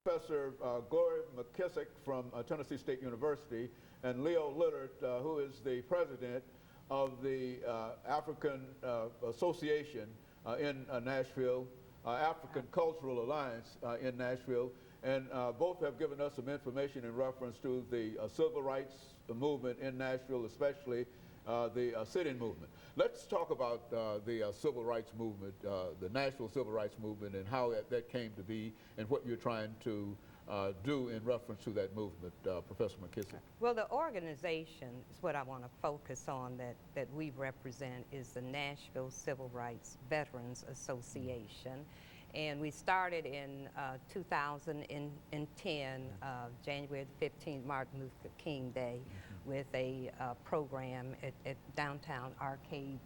Professor GMcKissack from Tennessee State University, and LLillard, who is the president of the African Association in Nashville, African Cultural Alliance in Nashville, and both have given us some information in reference to the civil rights movement in Nashville, especially the sit-in movement. Let's talk about the civil rights movement, the Nashville civil rights movement, and how that came to be, and what you're trying to do in reference to that movement, Professor McKissack. Well, the organization is what I want to focus on that we represent is the Nashville Civil Rights Veterans Association. And we started in 2010, January the 15th, Martin Luther King Day, with a program at downtown Arcade,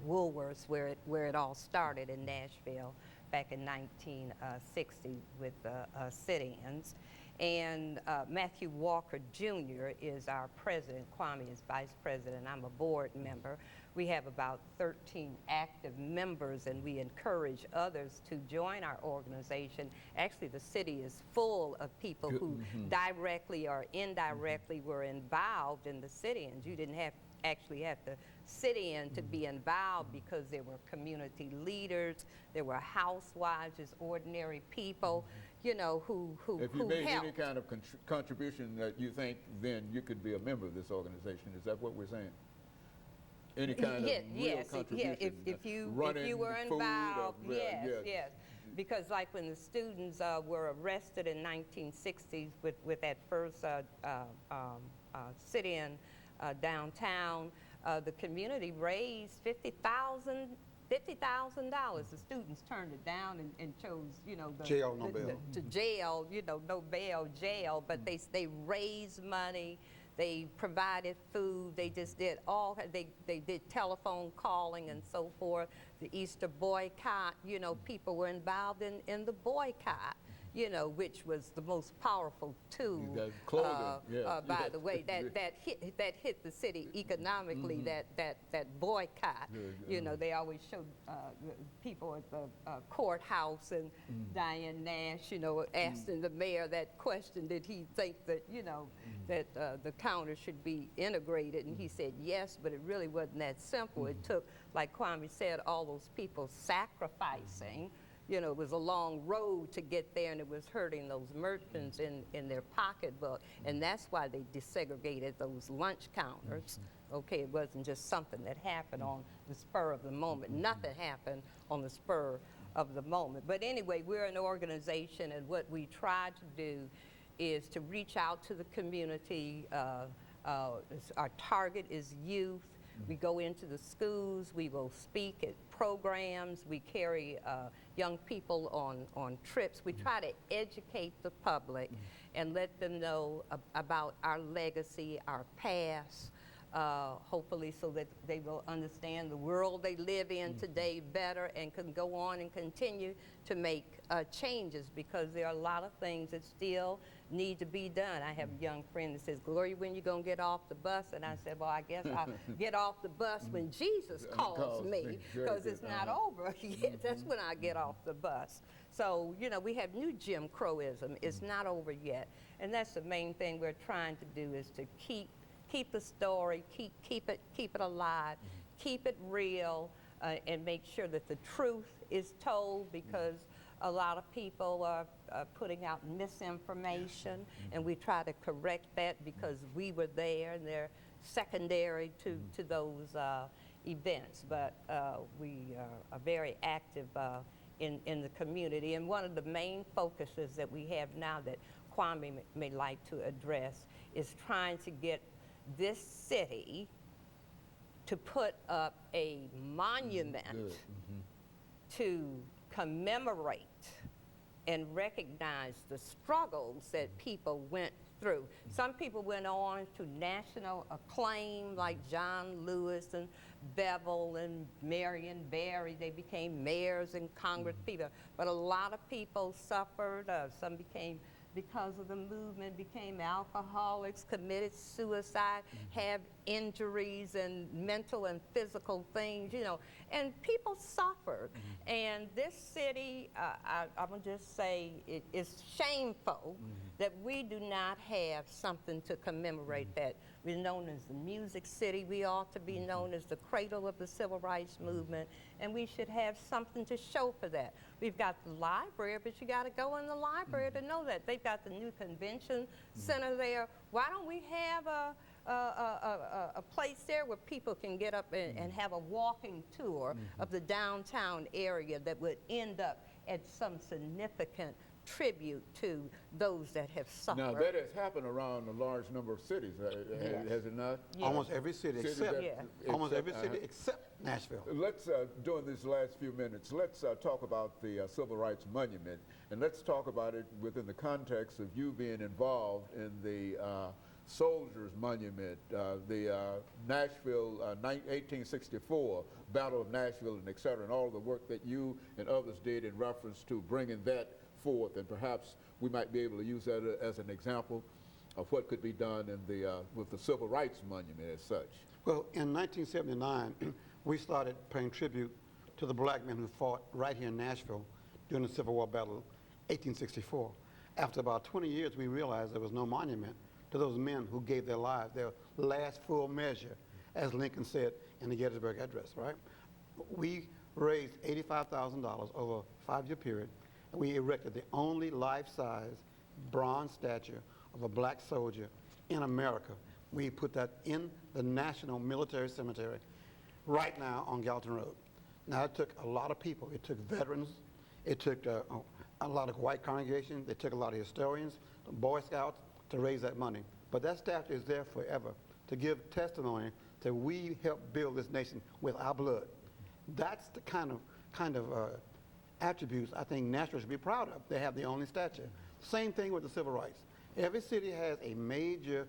Woolworths, where it all started in Nashville back in 1960 with sit-ins. And Matthew Walker Jr. is our president, Kwame is vice president, I'm a board member. We have about 13 active members, and we encourage others to join our organization. Actually, the city is full of people who directly or indirectly were involved in the sit-ins. You didn't actually have to sit in to be involved, because there were community leaders, there were housewives, just ordinary people, you know, who If you made helped. any kind of contribution that you think, then you could be a member of this organization. Is that what we're saying? Any kind of real contribution? Yeah, if you were involved, yes. Because like when the students were arrested in 1960s with that first sit-in downtown, the community raised $50,000. The students turned it down and chose, you know, jail, no bail. To jail, you know, no bail, jail. But they raised money. They provided food. They just did all. They did telephone calling and so forth. The Easter boycott. You know, people were involved in the boycott, you know, which was the most powerful tool, by the way, that hit the city economically. That boycott, you know, they always showed people at the courthouse, and Diane Nash, you know, asking the mayor that question: did he think that, you know, that the counter should be integrated? And he said yes, but it really wasn't that simple. It took, like Kwame said, all those people sacrificing. You know, it was a long road to get there, and it was hurting those merchants in their pocketbook. And that's why they desegregated those lunch counters. Okay, it wasn't just something that happened on the spur of the moment. Nothing happened on the spur of the moment. But anyway, we're an organization, and what we try to do is to reach out to the community. Our target is youth. We go into the schools, we will speak at programs, we carry young people on trips. We try to educate the public and let them know about our legacy, our past, hopefully so that they will understand the world they live in today better, and can go on and continue to make changes, because there are a lot of things that still need to be done. I have a young friend that says, Gloria, when you gonna get off the bus? And I said, well, I guess I'll get off the bus when Jesus calls me, because it's not over yet. That's when I get off the bus. So, you know, we have new Jim Crowism. It's not over yet. And that's the main thing we're trying to do, is to keep the story, keep it alive, keep it real, and make sure that the truth is told, because a lot of people are putting out misinformation, and we try to correct that, because we were there, and they're secondary to those events. But we are very active in the community, and one of the main focuses that we have now that Kwame may like to address is trying to get this city to put up a monument to commemorate and recognize the struggles that people went through. Some people went on to national acclaim, like John Lewis and Bevel and Marion Barry. They became mayors and Congress people. But a lot of people suffered. Some became, because of the movement, became alcoholics, committed suicide, have injuries and mental and physical things, you know, and people suffered. And this city, I'm gonna just say it is shameful that we do not have something to commemorate that. We're known as the Music City. We ought to be known as the cradle of the civil rights movement, and we should have something to show for that. We've got the library, but you got to go in the library to know that. They've got the new convention center there. Why don't we have a place there where people can get up and have a walking tour of the downtown area that would end up at some significant tribute to those that have suffered. Now, that has happened around a large number of cities, has it not? Yes. Almost every city except, almost every city uh-huh. except Nashville. Let's, during these last few minutes, let's talk about the Civil Rights Monument, and let's talk about it within the context of you being involved in the Soldiers Monument, the Nashville 1864 Battle of Nashville, and et cetera, and all the work that you and others did in reference to bringing that forth, and perhaps we might be able to use that as an example of what could be done in the, with the Civil Rights Monument as such. Well, in 1979, we started paying tribute to the black men who fought right here in Nashville during the Civil War Battle of 1864. After about 20 years, we realized there was no monument to those men who gave their lives, their last full measure, as Lincoln said in the Gettysburg Address, right? We raised $85,000 over a 5-year period. We erected the only life-size bronze statue of a black soldier in America. We put that in the National Military Cemetery right now on Gallatin Road. Now, it took a lot of people. It took veterans. It took a lot of white congregations. It took a lot of historians, the Boy Scouts, to raise that money. But that statue is there forever to give testimony that we helped build this nation with our blood. That's the kind of attributes I think Nashville should be proud of. They have the only statue. Same thing with the civil rights. Every city has a major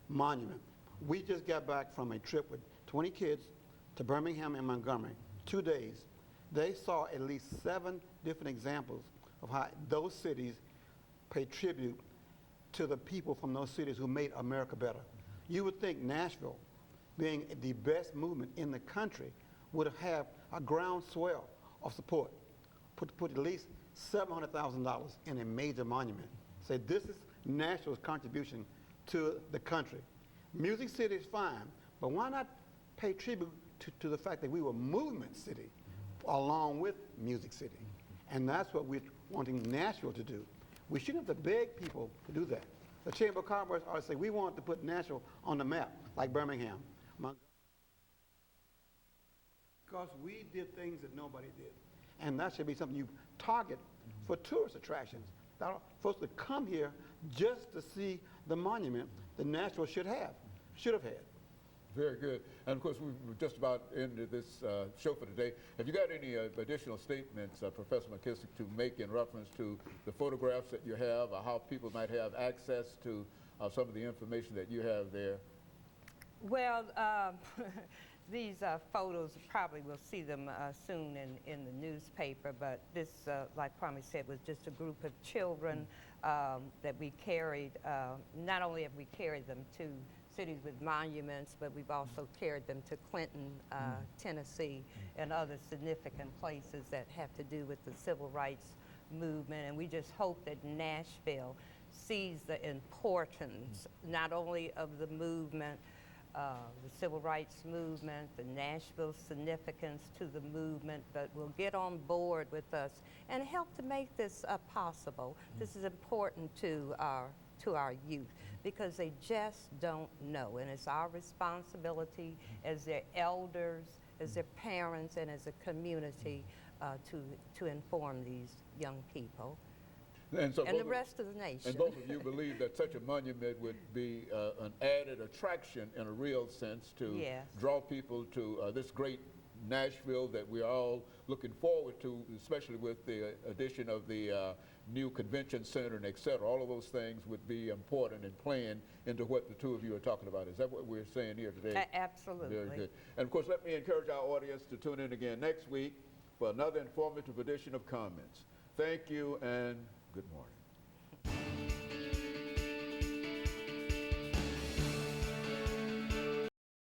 monument. We just got back from a trip with 20 kids to Birmingham and Montgomery, 2 days. They saw at least 7 different examples of how those cities pay tribute to the people from those cities who made America better. You would think Nashville, being the best movement in the country, would have a groundswell of support. Put at least $700,000 in a major monument. Say this is Nashville's contribution to the country. Music City is fine, but why not pay tribute to the fact that we were Movement City along with Music City? And that's what we're wanting Nashville to do. We shouldn't have to beg people to do that. The Chamber of Commerce ought to say, we want to put Nashville on the map, like Birmingham. Because we did things that nobody did. And that should be something you target for tourist attractions. That are folks to come here just to see the monument that Nashville should have had. Very good. And of course, we've just about ended this show for today. Have you got any additional statements, Professor McKissack, to make in reference to the photographs that you have, or how people might have access to some of the information that you have there? Well, these photos, probably we'll see them soon in the newspaper, but this, like Kwame said, was just a group of children that we carried. Not only have we carried them to cities with monuments, but we've also carried them to Clinton, Tennessee, and other significant places that have to do with the civil rights movement. And we just hope that Nashville sees the importance not only of the movement, the civil rights movement, the Nashville significance to the movement, but will get on board with us and help to make this possible. This is important to our youth because they just don't know, and it's our responsibility as their elders, as their parents, and as a community to inform these young people. And the rest of the nation. And both of you believe that such a monument would be an added attraction in a real sense to draw people to this great Nashville that we're all looking forward to, especially with the addition of the new convention center and et cetera. All of those things would be important and playing into what the two of you are talking about. Is that what we're saying here today? Absolutely. Very good. And of course, let me encourage our audience to tune in again next week for another informative edition of Comments. Thank you and good morning.